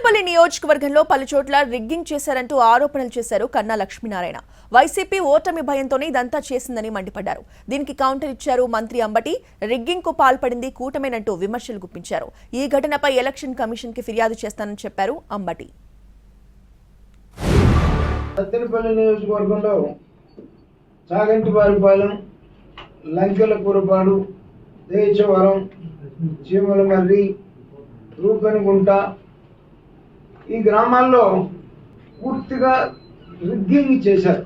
సత్తెనపల్లి నియోజకవర్గంలో పలుచోట్ల రిగ్గింగ్ చేశారంటూ ఆరోపణలు చేశారు కన్నా లక్ష్మీనారాయణ. వైసీపీ ఓటమి భయంతోనే ఇదంతా చేసిందని మండిపడ్డారు. దీనికి కౌంటర్ ఇచ్చారు మంత్రి అంబటి. రిగ్గింగ్ కు పాల్పడింది కూటమేనంటూ విమర్శలు గుప్పించారు. ఈ ఘటనపై ఎలక్షన్ కమిషన్ కి ఫిర్యాదు చేస్తానని చెప్పారు అంబటి. సత్తెనపల్లి నియోజకవర్గంలో చాగంటివారిపాలెం, లంకెలకూరపాడు, దేశవరం, చీమలమర్రి, రూకనిగుంట ఈ గ్రామాల్లో పూర్తిగా రిగ్గింగ్ చేశారు.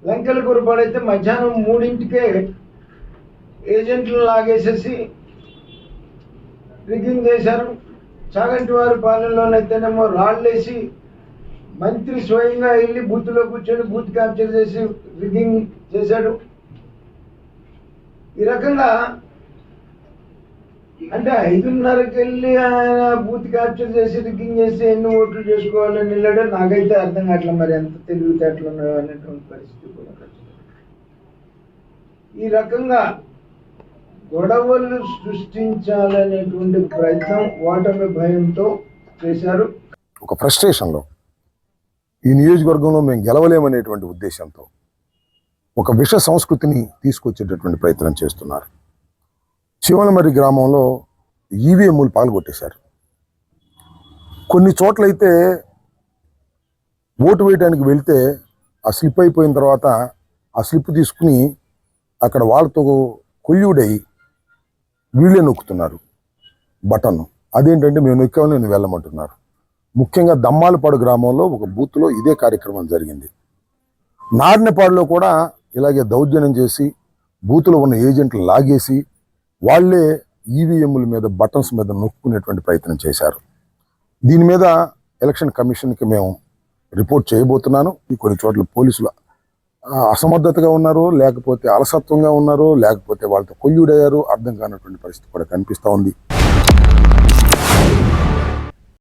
లంకెలకూరపాడు అయితే మధ్యాహ్నం 3ంటికే ఏజెంట్లు లాగేసేసి రిగ్గింగ్ చేశారు. చాగంటివారిపాలెంలోనైతేనేమో రాళ్ళేసి మంత్రి స్వయంగా వెళ్ళి బూత్లో కూర్చొని బూత్ క్యాప్చర్ చేసి రిగ్గింగ్ చేశాడు. ఈ రకంగా అంటే 5:30కి వెళ్ళి ఆయన బూత్ క్యాప్చర్ చేసి రిగ్గింగ్ చేసి ఎన్ని ఓట్లు చేసుకోవాలని వెళ్ళాడో నాకైతే అర్థం కావట్లే. మరి ఎంత తెలివితేటలు ఉన్నాయో అనేటువంటి పరిస్థితి కూడా. ఈ రకంగా గొడవలు సృష్టించాలనేటువంటి ప్రయత్నం ఓటమి భయంతో చేశారు. ఒక ఫ్రస్ట్రేషన్లో ఈ నియోజకవర్గంలో మేము గెలవలేమనేటువంటి ఉద్దేశంతో ఒక విష సంస్కృతిని తీసుకొచ్చేటటువంటి ప్రయత్నం చేస్తున్నారు. శివనమర్రి గ్రామంలో ఈవీఎంలు పాల్గొట్టేశారు. కొన్ని చోట్లయితే ఓటు వేయడానికి వెళ్తే ఆ స్లిప్ అయిపోయిన తర్వాత ఆ స్లిప్ తీసుకుని అక్కడ వాళ్ళతో కొల్యూడై వీళ్ళే నొక్కుతున్నారు బటన్ను. అదేంటంటే మేము నొక్కామని నేను వెళ్ళమంటున్నారు. ముఖ్యంగా దమ్మాలపాడు గ్రామంలో ఒక బూత్లో ఇదే కార్యక్రమం జరిగింది. నార్నపాడులో కూడా ఇలాగే దౌర్జన్యం చేసి బూత్లో ఉన్న ఏజెంట్లు లాగేసి వాళ్ళే ఈవీఎంల మీద బటన్స్ మీద నొక్కునేటువంటి ప్రయత్నం చేశారు. దీని మీద ఎలక్షన్ కమిషన్కి మేము రిపోర్ట్ చేయబోతున్నాను. కొన్ని చోట్ల పోలీసులు అసమర్థతగా ఉన్నారు, లేకపోతే అలసత్వంగా ఉన్నారు, లేకపోతే వాళ్ళతో కొల్యూడయ్యారు, అర్థం కానటువంటి పరిస్థితి కూడా కనిపిస్తూ ఉంది.